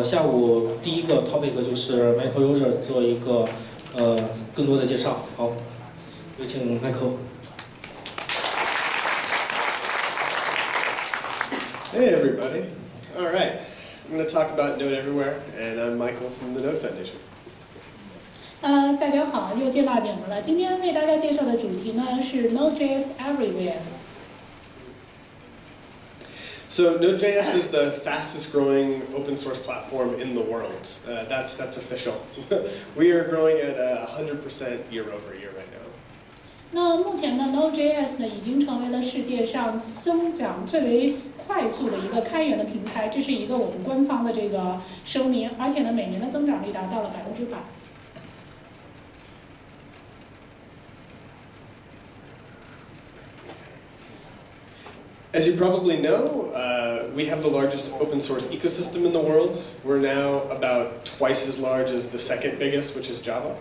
下午第一个 topic 就是 Michael User 做一个更多的介绍。好，有请 Michael。Hey everybody. All right. I'm going to talk about Node Everywhere, and I'm Michael from the Node Foundation. 大家好，又见到你们了。今天为大家介绍的主题呢是 Node.js Everywhere。So Node.js is the fastest growing open source platform in the world. That's official. We are growing at 100% year over year right now. 那目前呢 Node.js 呢已经成为了世界上增长最为快速的一个开源的平台，这是一个我们官方的这个声明，而且呢每年的增长率达到了100%。As you probably know, we have the largest open source ecosystem in the world. We're now about twice as large as the second biggest, which is Java.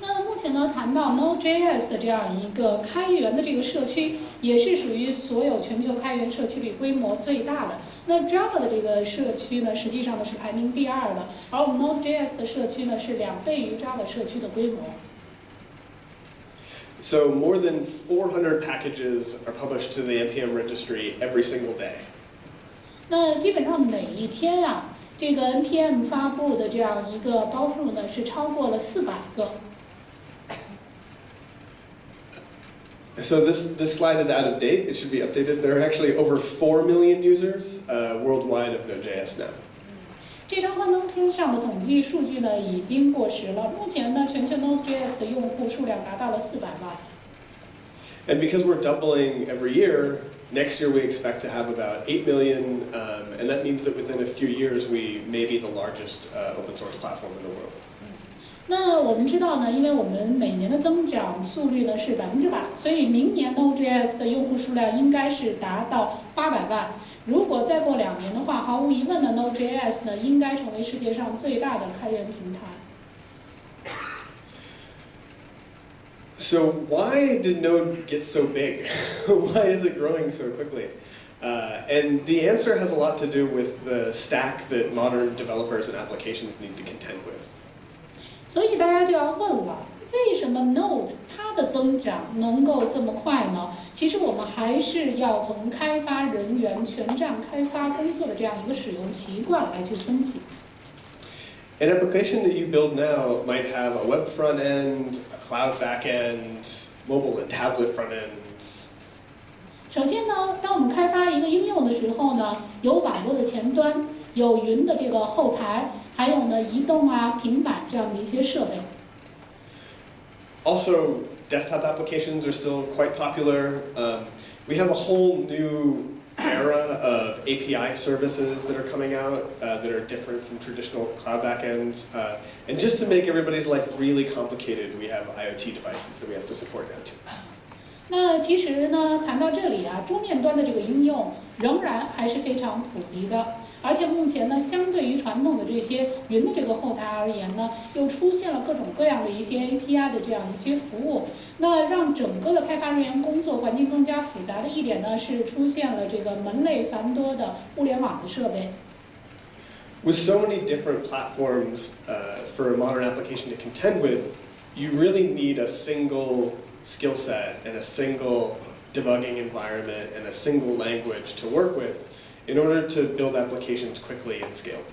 那目前呢，谈到 Node.js 的这样一个开源的这个社区，也是属于所有全球开源社区里规模最大的。那 Java 的这个社区呢，实际上呢是排名第2的，而我们 Node.js 的社区呢是2倍于 Java 社区的规模。So more than 400 packages are published to the NPM registry every single day. 那基本上每一天啊，这个 NPM 发布的这样一个包数呢是超过了400个。So this slide is out of date. It should be updated. There are actually over 4 million users worldwide of Node.js now. 这张幻灯片上的统计数据呢已经过时了。目前呢，全球 Node.js 的用户数量达到了400万。And because we're doubling every year, next year we expect to have about 8 million, and that means that within a few years we may be the largest open source platform in the world. 那我们知道呢，因为我们每年的增长速率呢是100%，所以明年 Node.js 的用户数量应该是达到800万。如果再过2年的话，毫无疑问呢 Node.js 呢应该成为世界上最大的开源平台。So why did Node get so big? Why is it growing so quickly? And the answer has a lot to do with the stack that modern developers and applications need to contend with. 所以大家就要问了，为什么 Node 它的增长能够这么快呢？其实我们还是要从开发人员全站开发工作的这样一个使用习惯来去分析。An application that you build now might have a web front end, a cloud back end, mobile and tablet front ends. 首先呢，当我们开发一个应用的时候呢，有网络的前端，有云的这个后台，还有呢移动啊、平板这样的一些设备。Also, desktop applications are still quite popular. We have a whole new era of API services that are coming out that are different from traditional cloud backends. And just to make everybody's life really complicated, we have IoT devices that we have to support now too. 那其实呢，谈到这里啊，桌面端的这个应用仍然还是非常普及的，而且目前呢，相对于传统的这些云的这个后台而言呢，又出现了各种各样的一些 API 的这样一些服务。那让整个的开发人员工作环境更加复杂的一点呢，是出现了这个门类繁多的物联网的设备。With so many different platforms for a modern application to contend with, you really need a single skill set and a single debugging environment and a single language to work with in order to build applications quickly and scale.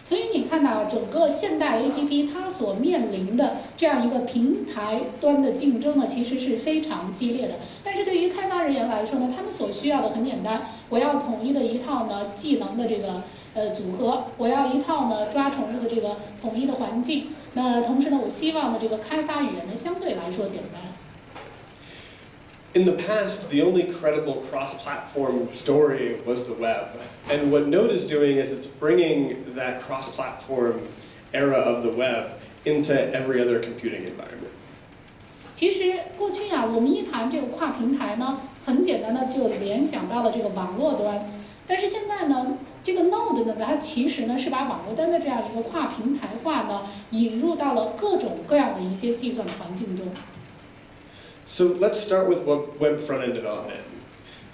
所以你看到整个现代 APP 它所面临的这样一个平台端的竞争呢，其实是非常激烈的。但是对于开发人员来说呢，他们所需要的很简单，我要统一的一套呢技能的这个组合，我要一套呢抓虫子的这个统一的环境。那同时呢，我希望呢这个开发语言呢相对来说简单。In the past, the only credible cross-platform story was the web. And what Node is doing is it's bringing that cross-platform era of the web into every other computing environment. 其实过去啊，我们一谈这个跨平台呢，很简单的就联想到了这个网络端。但是现在呢，这个 Node 呢，它其实呢是把网络端的这样一个跨平台化呢，引入到了各种各样的一些计算环境中。So let's start with web front-end development.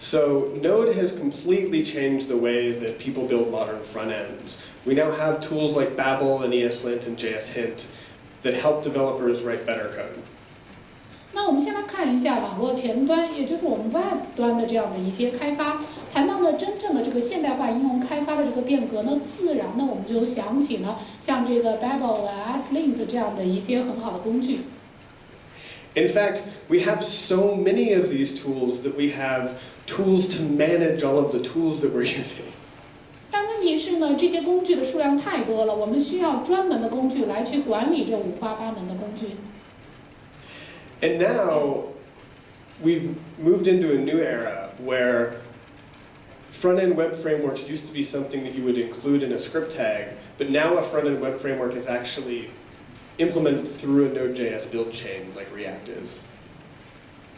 So Node has completely changed the way that people build modern front ends. We now have tools like Babel and ESLint and JSHint that help developers write better code. 那我们先来看一下网络前端，也就是我们 Web 端的这样的一些开发。谈到呢真正的这个现代化应用开发的这个变革呢，自然呢我们就想起呢像这个 Babel 啊、ESLint 这样的一些很好的工具。In fact, we have so many of these tools that we have tools to manage all of the tools that we're using. 但问题是呢，这些工具的数量太多了，我们需要专门的工具来去管理这五花八门的工具。And now, we've moved into a new era where front-end web frameworks used to be something that you would include in a script tag, but now a front-end web framework is actually implemented through a Node.js build chain like React is.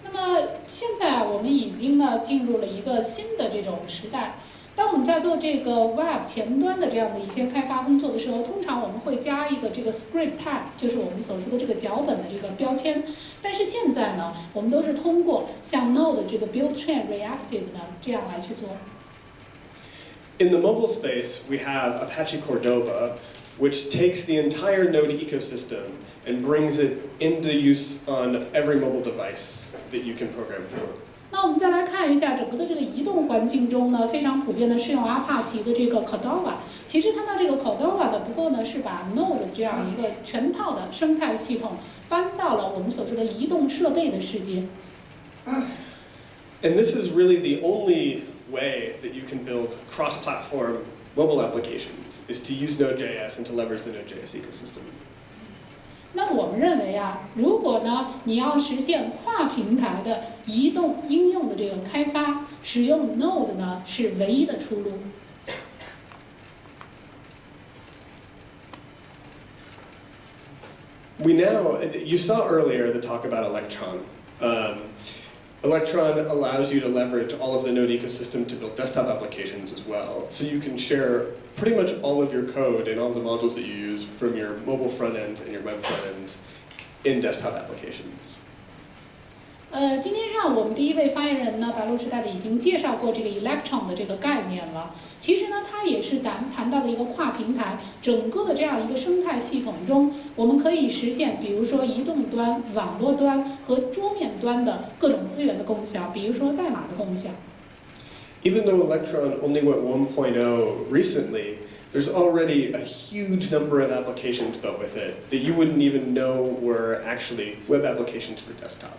那么现在我们已经呢进入了一个新的这种时代。当我们在做这个 Web 前端的这样的一些开发工作的时候，通常我们会加一个这个 script tag， 就是我们所说的这个脚本的这个标签。但是现在呢，我们都是通过像 Node 这个 build chain reactive 呢这样来去做。In the mobile space, we have Apache Cordova, which takes the entire Node ecosystem and brings it into use on every mobile device that you can program for. 那我们再来看一下整个的这个移动环境中呢，非常普遍的是用 Apache 的这个 Cordova。其实它的这个 Cordova 呢，不过呢是把 Node 这样一个全套的生态系统搬到了我们所说的移动设备的世界。And this is really the only way that you can build cross-platform mobile applications, is to use Node.js and to leverage the Node.js ecosystem. 那我们认为啊，如果呢你要实现跨平台的移动应用的这个开发，使用 Node 呢是唯一的出路。We now, you saw earlier the talk about Electron. Electron allows you to leverage all of the Node ecosystem to build desktop applications as well. So you can share pretty much all of your code and all the modules that you use from your mobile front end and your web front ends in desktop applications. 今天上午我们第一位发言人呢，白鹿时代的已经介绍过这个 Electron 的这个概念了。其实呢，它也是谈到的一个跨平台，整个的这样一个生态系统中，我们可以实现，比如说移动端、网络端和桌面端的各种资源的共享，比如说代码的共享。Even though Electron only went 1.0 recently, there's already a huge number of applications built with it that you wouldn't even know were actually web applications for desktop.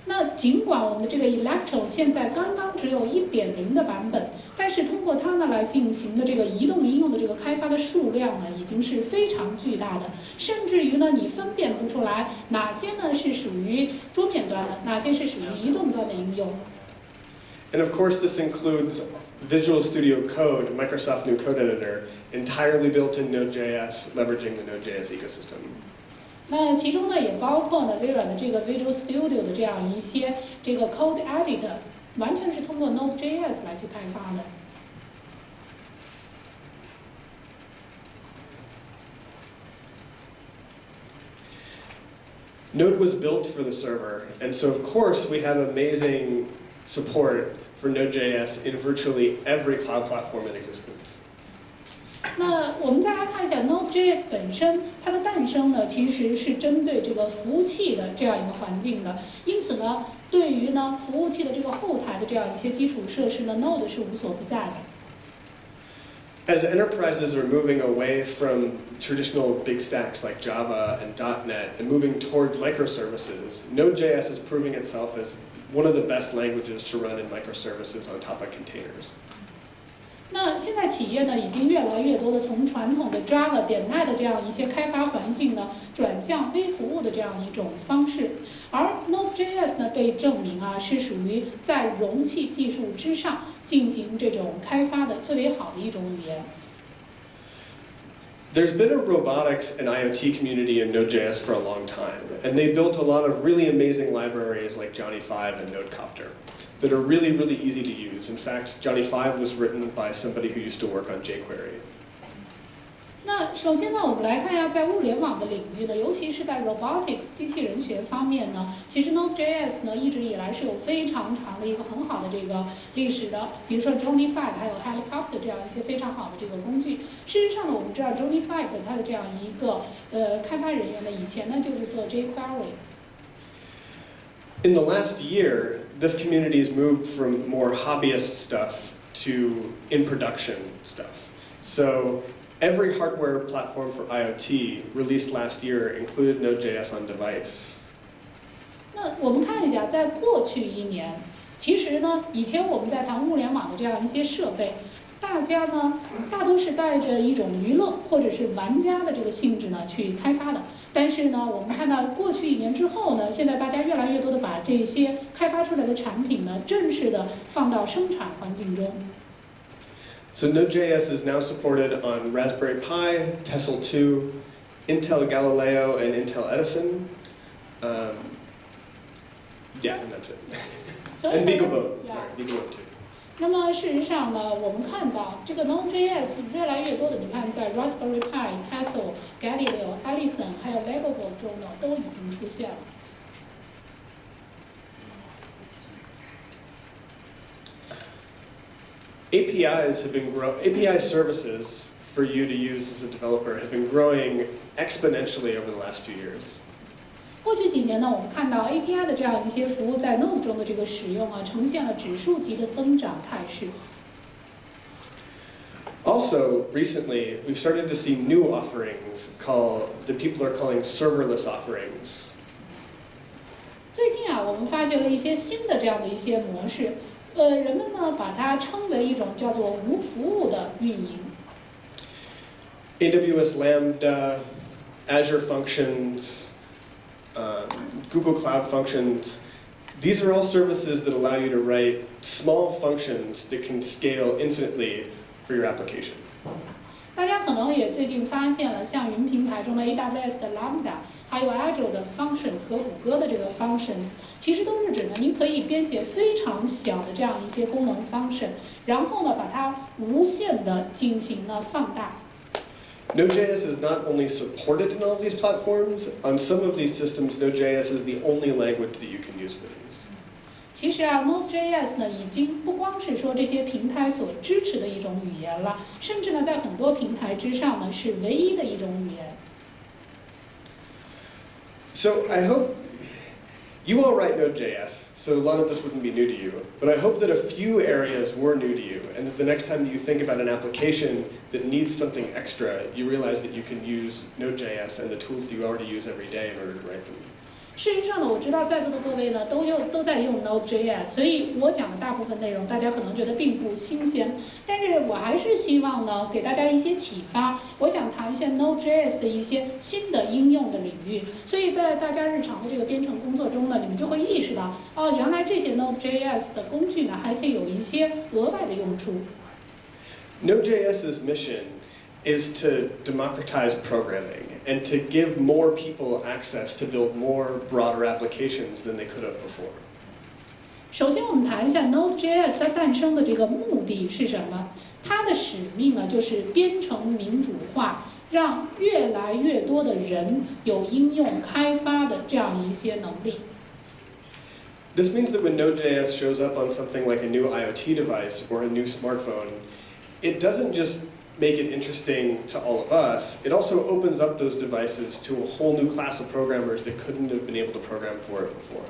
那尽管我们的这个 Electron 现在刚刚只有 1.0 的版本，但是通过它呢来进行的这个移动应用的这个开发的数量呢，已经是非常巨大的，甚至于呢你分辨不出来哪些呢是属于桌面端的，哪些是属于移动端的应用。And of course, this includes Visual Studio Code, Microsoft new code editor, entirely built in Node.js, leveraging the Node.js ecosystem. 那其中呢也包括呢微软的这个 Visual Studio 的这样一些这个 code editor， 完全是通过 Node.js 来去开发的。Node was built for the server, and so of course we have amazing support for Node.js in virtually every cloud platform in existence. 那我们再来看一下 Node.js 本身，它的诞生呢，其实是针对这个服务器的这样一个环境的。因此呢，对于呢服务器的这个后台的这样一些基础设施呢 ，Node 是无所不在的。As enterprises are moving away from traditional big stacks like Java and .NET and moving toward microservices, Node.js is proving itself as one of the best languages to run in microservices on top of containers. 那现在企业呢，已经越来越多的从传统的 Java 点 .NET 的这样一些开发环境呢，转向微服务的这样一种方式。而 Node.js 呢，被证明啊是属于在容器技术之上进行这种开发的最为好的一种语言。There's been a robotics and IoT community in Node.js for a long time, and they built a lot of really amazing libraries like Johnny 5 and Nodecopter that are really, really easy to use. In fact, Johnny 5 was written by somebody who used to work on jQuery. 那首先呢，我们来看一下在物联网的领域呢，尤其是在 robotics 机器人学方面呢，其实 Node.js 呢一直以来是有非常长的一个很好的这个历史的，比如说 Journey5 还有 Helicopter 这样一些非常好的这个工具。事实上呢，我们知道 Journey5 它的这样一个开发人员呢，以前呢就是做 jQuery。In the last year, this community has moved from more hobbyist stuff to in production stuff. So every hardware platform for IoT released last year included Node.js on device. 那我们看一下，在过去一年，其实呢，以前我们在谈物联网的这样一些设备，大家呢大都是带着一种娱乐或者是玩家的这个性质呢去开发的。但是呢，我们看到过去一年之后呢，现在大家越来越多的把这些开发出来的产品呢，正式的放到生产环境中。So Node.js is now supported on Raspberry Pi, Tesla 2, Intel Galileo, and Intel Edison. Yeah, and that's it. And BeagleBoat. Sorry, BeagleBoat 2. 那么事实上呢，我们看到这个 Node.js 越来越多的，你看在 Raspberry Pi、Tesla、Galileo、Edison 还有 live-Mikeal 中呢，都已经出现了。API services for you to use as a developer have been growing exponentially over the last few years. 过去几年呢，我们看到 API 的这样一些服务在 Node 中的这个使用啊，呈现了指数级的增长态势。Also, recently, we've started to see new offerings that people are calling serverless offerings. 最近啊，我们发现了一些新的这样的一些模式，人们呢把它称为一种叫做无服务的运营。AWS Lambda, Azure Functions, Google Cloud Functions, these are all services that allow you to write small functions that can scale infinitely for your application. 大家可能也最近发现了，像云平台中的 AWS 的 Lambda， 还有 Azure 的 Functions 和谷歌的这个 Functions， 其实都是指呢，您可以编写非常小的这样一些功能 function， 然后呢，把它无限的进行了放大。Node.js is not only supported in all these platforms, on some of these systems, Node.js is the only language that you can use for these. 其实啊 ，Node.js 呢已经不光是说这些平台所支持的一种语言了，甚至呢在很多平台之上呢是唯一的一种语言。So I hope you all write Node.js, so a lot of this wouldn't be new to you. But I hope that a few areas were new to you, and that the next time you think about an application that needs something extra, you realize that you can use Node.js and the tools that you already use every day in order to write them. 事实上呢，我知道在座的各位呢都在用 Node.js， 所以我讲的大部分内容大家可能觉得并不新鲜，但是我还是希望呢给大家一些启发。我想谈一下 Node.js 的一些新的应用的领域，所以在大家日常的这个编程工作中呢，你们就会意识到，哦，原来这些 Node.js 的工具呢还可以有一些额外的用处。Node.js's mission is to democratize programming and to give more people access to build more broader applications than they could have before. 首先，我们谈一下 Node.js 它诞生的这个目的是什么？它的使命呢，就是编程民主化，让越来越多的人有应用开发的这样一些能力。This means that when Node.js shows up on something like a new IoT device or a new smartphone, it doesn't just make it interesting to all of us, it also opens up those devices to a whole new class of programmers that couldn't have been able to program for it before.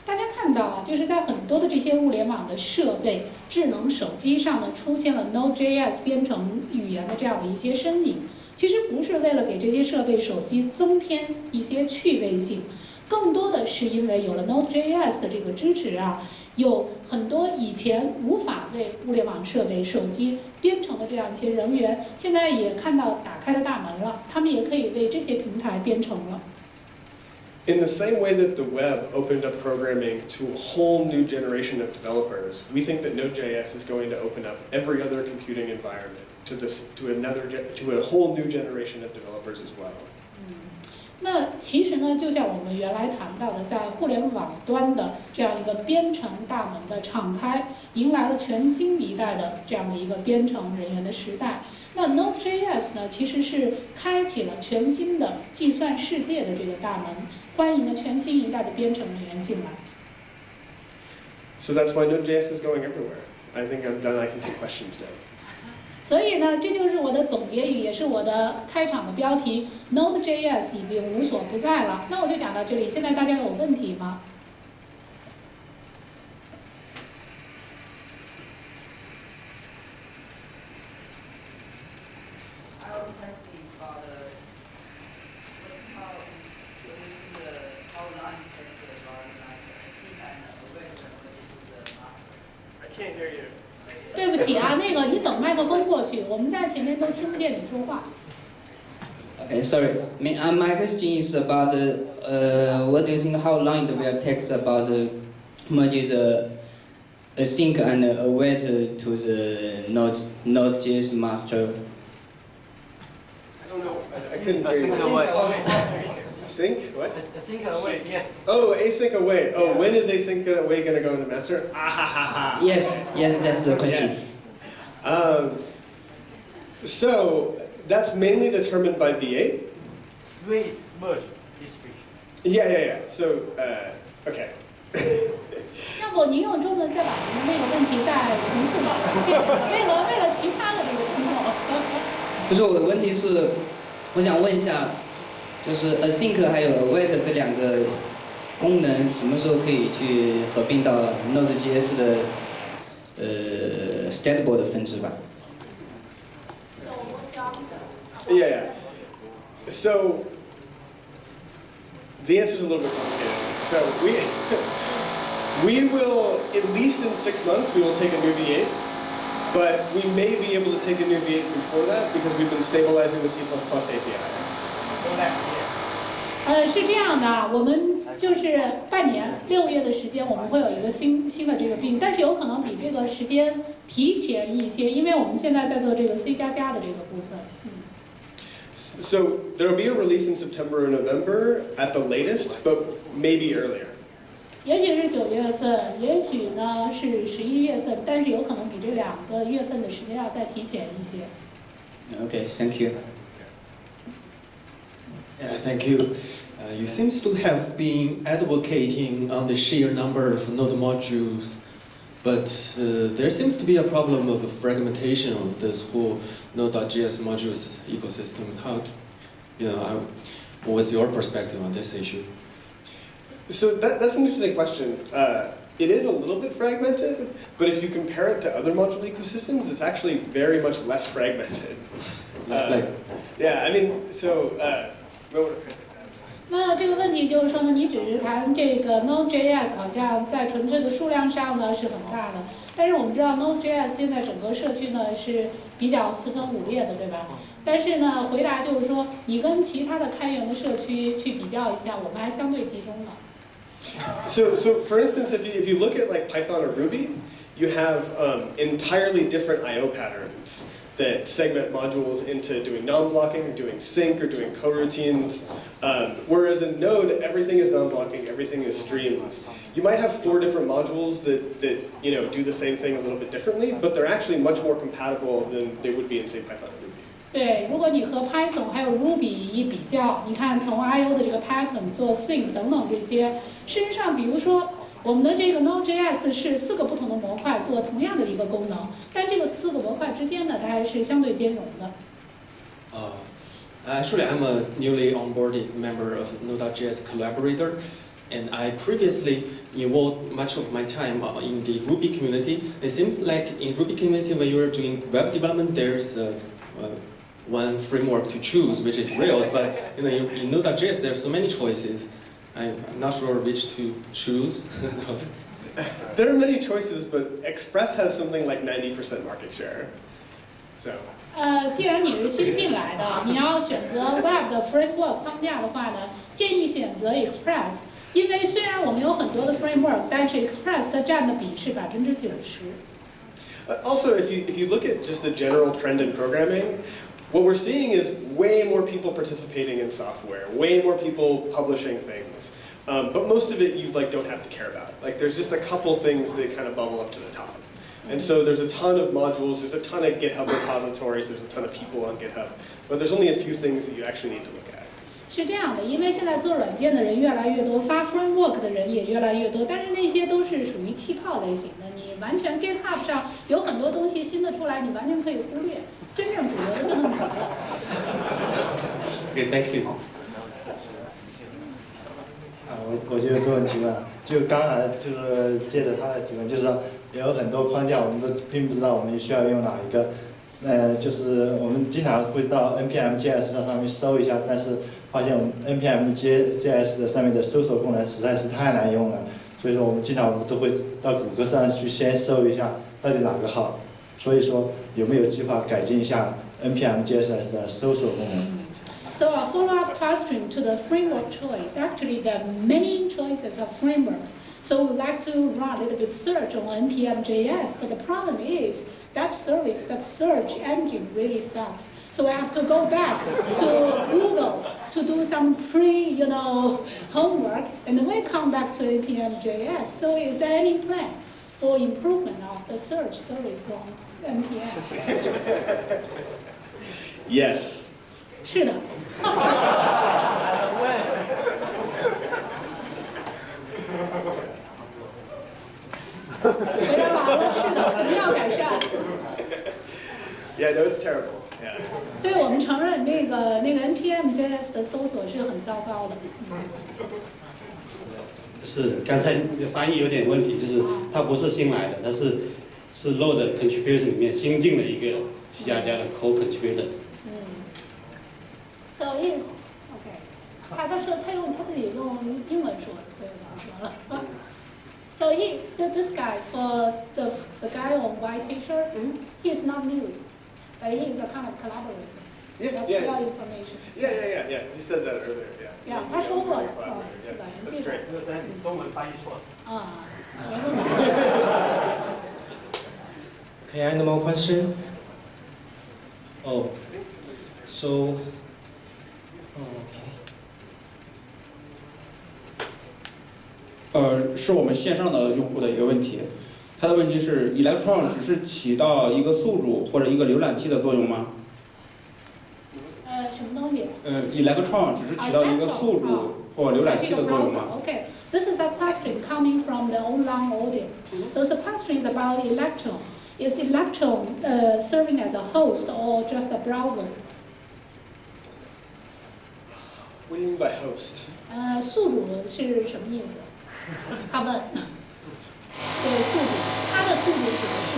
大家看到啊，就是在很多的这些物联网的设备、智能手机上呢，出现了 Node.js 编程语言的这样的一些身影。其实不是为了给这些设备、手机增添一些趣味性，更多的是因为有了 Node.js 的这个支持啊，有很多以前无法为物联网设备、手机编程的这样一些人员，现在也看到打开了大门了，他们也可以为这些平台编程了。In the same way that the web opened up programming to a whole new generation of developers, we think that Node.js is going to open up every other computing environment to a whole new generation of developers as well. 那其实呢，就像我们原来谈到的，在互联网端的这样一个编程大门的敞开，迎来了全新一代的这样的一个编程人员的时代。那 Node.js 呢，其实是开启了全新的计算世界的这个大门，欢迎了全新一代的编程人员进来。So that's why Node.js is going everywhere. I think I'm done. I can take questions now. 所以呢，这就是我的总结语，也是我的开场的标题。Node.js 已经无所不在了。那我就讲到这里。现在大家有问题吗？ 对不起啊，那个你等麦克风过去，我们在前面都听不见你说话。Okay, sorry. My question is about what do you think? How long it will take about merge the async and await to the Node.js master? I don't know. I couldn't hear you. Async? What? Async await, yes. Oh, async await. Oh, when is async await going to go into master? Ah ha ha ha. Yes, that's the question. Yes. So that's mainly determined by V8. With merge history. Yeah. So, okay. 要不您用中文再把您的那个问题再重复一下，谢谢。为了其他的这个听众。不是我的问题是，我想问一下，就是 async 还有 await 这两个功能什么时候可以去合并到 Node.js 的stable 的分支吧？ Yeah. So the answer is a little bit complicated. So we will, at least in 6 months, we will take a new V8, but we may be able to take a new V8 before that because we've been stabilizing the C++ API. So next year. 是这样的，我们就是半年6月的时间，我们会有一个新的这个病，但是有可能比这个时间提前一些，因为我们现在在做这个 C++ 的这个部分。So there will be a release in September or November at the latest, but maybe earlier. 也许是9月份，也许呢是11月份，但是有可能比这2个月份的时间要再提前一些。Okay, thank you. Yeah, thank you. You seem to have been advocating on the sheer number of node modules, but there seems to be a problem of fragmentation of this whole Node.js modules ecosystem. What's your perspective on this issue? So that's an interesting question. It is a little bit fragmented, but if you compare it to other module ecosystems, it's actually very much less fragmented. Yeah, I mean, so. 那这个问题就是说呢，你只是谈这个 Node.js 好像在纯粹的数量上呢是很大的，但是我们知道 Node.js 现在整个社区呢是比较4分5裂的，对吧？但是呢，回答就是说，你跟其他的开源的社区去比较一下，我们还相对集中了。So for instance, if you look at like Python or Ruby, you have entirely different I/O patterns that segment modules into doing non-blocking, or doing sync, or doing coroutines. Whereas in Node, everything is non-blocking, everything is streams. You might have 4 different modules that do the same thing a little bit differently, but they're actually much more compatible than they would be in say Python or Ruby. 对，如果你和 Python 还有 Ruby 一比较，你看从 I/O 的这个 pattern 做 sync 等等这些，事实上，比如说我们的这个 Node.js 是4个不同的模块做同样的一个功能，但这个4个模块之间呢，它还是相对兼容的。Actually, I'm a newly onboarded member of Node.js collaborator, and I previously involved much of my time in the Ruby community. It seems like in Ruby community, when you are doing web development, there's one framework to choose, which is Rails. But in Node.js, there are so many choices. I'm not sure which to choose. There are many choices, but Express has something like 90% market share. So. 既然你是新进来的，你要选择 Web 的 framework 框架的话呢，建议选择 Express， 因为虽然我们有很多的 framework， 但是 Express 它占的比是90%。Also, if you look at just the general trend in programming, what we're seeing is way more people participating in software, way more people publishing things. But most of it you don't have to care about. There's just a couple things that kind of bubble up to the top. And so there's a ton of modules, there's a ton of GitHub repositories, there's a ton of people on GitHub, but there's only a few things that you actually need to look at. 是这样的，因为现在做软件的人越来越多，发 framework 的人也越来越多，但是那些都是属于气泡类型的，你完全 GitHub 上有很多东西新的出来，你完全可以忽略，真正主流的就那么几个。Okay, thank you. 我就这问题吧，就刚才就是接着他的提问，就是说有很多框架，我们都并不知道我们需要用哪一个。就是我们经常会到 npm.js 上面搜一下，但是发现我们 npm.js 的上面的搜索功能实在是太难用了，所以说我们经常都会到谷歌上去先搜一下到底哪个好。所以说有没有计划改进一下 npm.js 的搜索功能？ So a follow-up question to the framework choice. Actually, there are many choices of frameworks. So we'd like to run a little bit search on npm.js, but the problem is that service, that search engine really sucks. So we have to go back to Google to do some homework, and then we come back to npm.js. So is there any plan for improvement of the search service on npm? Yes. 是的。回答完了，是的，肯定要改善。Yeah, no, it's terrible. Yeah. 对，我们承认那个 npm.js 的搜索是很糟糕的。就是刚才的翻译有点问题，就是它不是新来的，它是 load contributor 里面新进的一个C++的 code contributor。So is OK， 他用他自己用英文说的，所以我说了。So this guy for the guy on white t-shirt, he is not new, but he is a kind of collaborator. That's your information. Yeah. He said that earlier. Yeah. Yeah, 他说过，Yeah, 是吧？ that's great. 你中文翻译错了。啊。Okay, any more question? Oh, so, okay. 是我们线上的用户的一个问题，他的问题是 Electron 只是起到一个宿主或者一个浏览器的作用吗？什么东西？Electron 只是起到一个宿主或浏览器的作用吗 ？Okay, this is a question coming from the online audience. So the question is about Electron. Is Electron serving as a host or just a browser? What do you mean by host? 宿主是什么意思？他问。对，宿主，他的宿主指的是，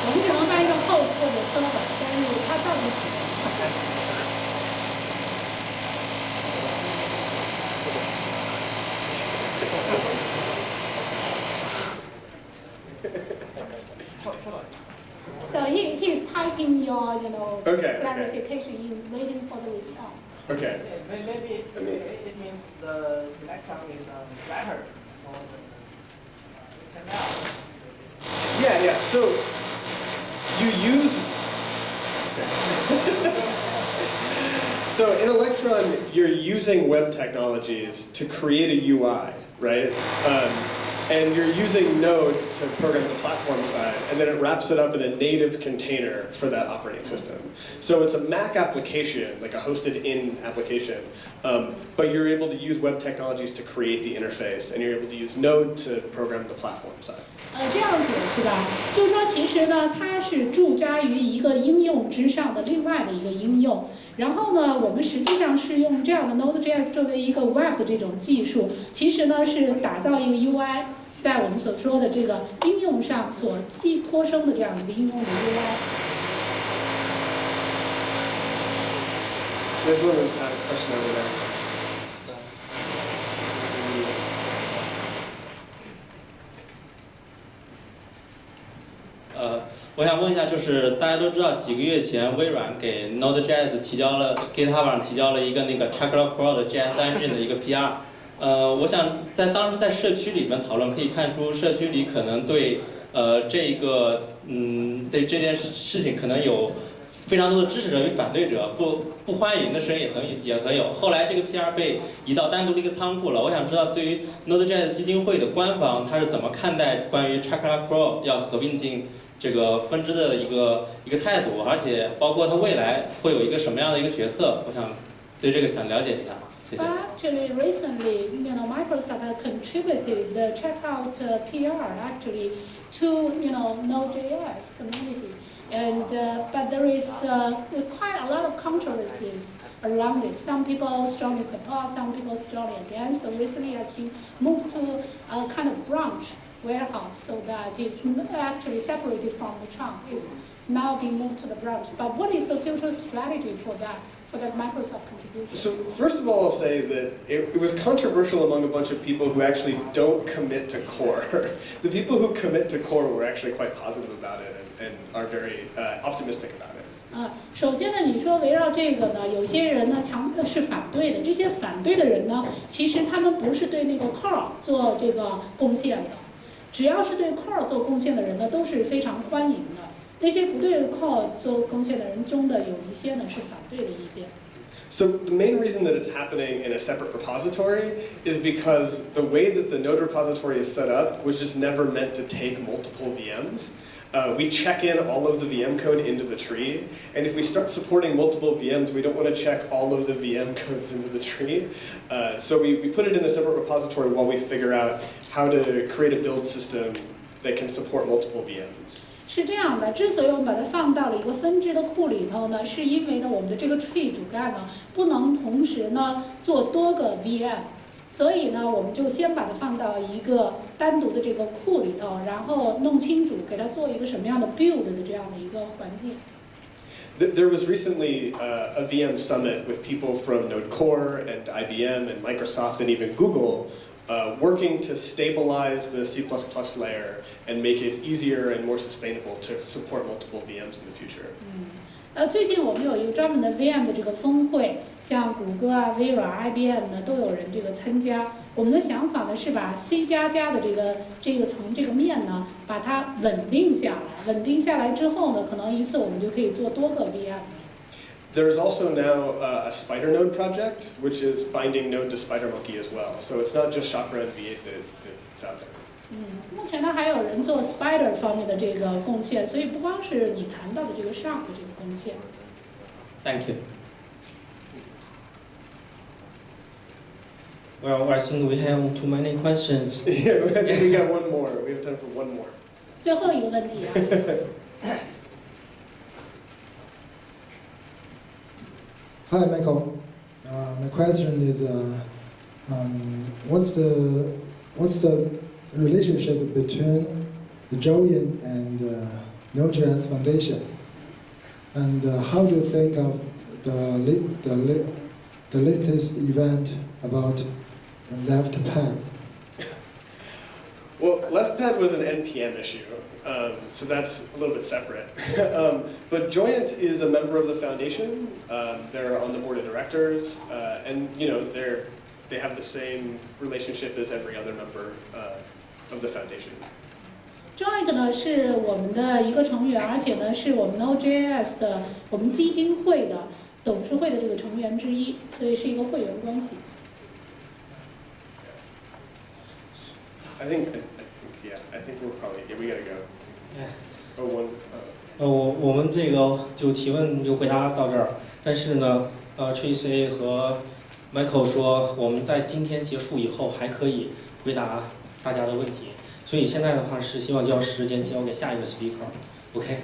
我们只能翻译成 host 或者 server， 但是它到底指的是什么？ So he's typing your, clarification in, waiting for the response. Okay. Maybe it means the electron is a letter for the canal. Yeah. So you use. So in Electron, you're using web technologies to create a UI, right? And you're using Node to program the platform side, and then it wraps it up in a native container for that operating system. So it's a Mac application, like a hosted-in application, but you're able to use web technologies to create the interface, and you're able to use Node to program the platform side. 这样解释吧，就是说其实呢，它是驻扎于一个应用之上的另外的一个应用。然后呢，我们实际上是用这样的 Node.js 作为一个 Web 的这种技术，其实呢是打造一个 UI， 在我们所说的这个应用上所寄托生的这样一个应用的 UI。There's one question over there. 我想问一下，就是大家都知道，几个月前微软给 Node.js 提交了 GitHub 上提交了一个那个 Checkout Pro 的 JS Engine 的一个 PR。我想当时在社区里面讨论，可以看出社区里可能对对这件事情可能有非常多的支持者与反对者，不欢迎的声音也很有。后来这个 PR 被移到单独的一个仓库了。我想知道，对于 Node.js 基金会的官方，他是怎么看待关于 Chakra Pro 要合并进这个分支的一个态度，而且包括它未来会有一个什么样的一个决策？我想对这个想了解一下。谢谢。But actually, recently, Microsoft has contributed the checkout PR actually to Node.js community. And but there is quite a lot of controversies around it. Some people strongly support, some people strongly against. So recently, has been moved to a kind of branch warehouse, so that it's actually separated from the trunk. It's now being moved to the branch. But what is the future strategy for that Microsoft contribution? So first of all, I'll say that it was controversial among a bunch of people who actually don't commit to core. The people who commit to core were actually quite positive about it and are very optimistic about it. 首先呢，你说围绕这个呢，有些人呢是反对的。这些反对的人呢，其实他们不是对那个 core 做这个贡献的。只要是对 core 做贡献的人呢，都是非常欢迎的。那些不对 core 做贡献的人中的有一些呢是反对的意见。So the main reason that it's happening in a separate repository is because the way that the Node repository is set up was just never meant to take multiple VMs. We check in all of the VM code into the tree, and if we start supporting multiple VMs, we don't want to check all of the VM codes into the tree. So we put it in a separate repository while we figure out how to create a build system that can support multiple VMs. 是这样的，之所以我们把它放到了一个分支的库里头呢，是因为呢我们的这个 tree 主干呢不能同时呢做多个 VM， 所以呢我们就先把它放到一个单独的这个库里头，然后弄清楚给它做一个什么样的 build 的这样的一个环境。There was recently a VM summit with people from Node Core and IBM and Microsoft and even Google working to stabilize the C++ layer and make it easier and more sustainable to support multiple VMs in the future. 最近我们有一个专门的 VM 的这个峰会，像谷歌啊、微软、IBM 呢都有人这个参加。我们的想法呢是把 C++ 的这个层这个面呢，把它稳定下来。稳定下来之后呢，可能一次我们就可以做多个 VM。There's also now a Spider Node project, which is binding Node to SpiderMonkey as well. So it's not just Chakra and V8 that's out there. 目前呢还有人做 Spider 方面的这个贡献，所以不光是你谈到的这个 Shark 的这个贡献。Thank you. Well, I think we have too many questions. Yeah, we got one more. We have time for one more. 最后一个问题啊。Hi, Michael. My question is, what's the relationship between the Join and Node.js Foundation, and how do you think of the latest event about live-Mikeal? Well, live-Mikeal was an NPM issue, so that's a little bit separate. But Joyent is a member of the foundation. They're on the board of directors, and they have the same relationship as every other member of the foundation. Joint 呢是我们的一个成员，而且呢是我们 Node.js 的我们基金会的董事会的这个成员之一，所以是一个会员关系。I think we're probably we gotta go. Yeah. 我们这个就提问就回答到这儿，但是呢，Tracy 和 Michael 说我们在今天结束以后还可以回答大家的问题，所以现在的话是希望将时间交给下一个 speaker，OK？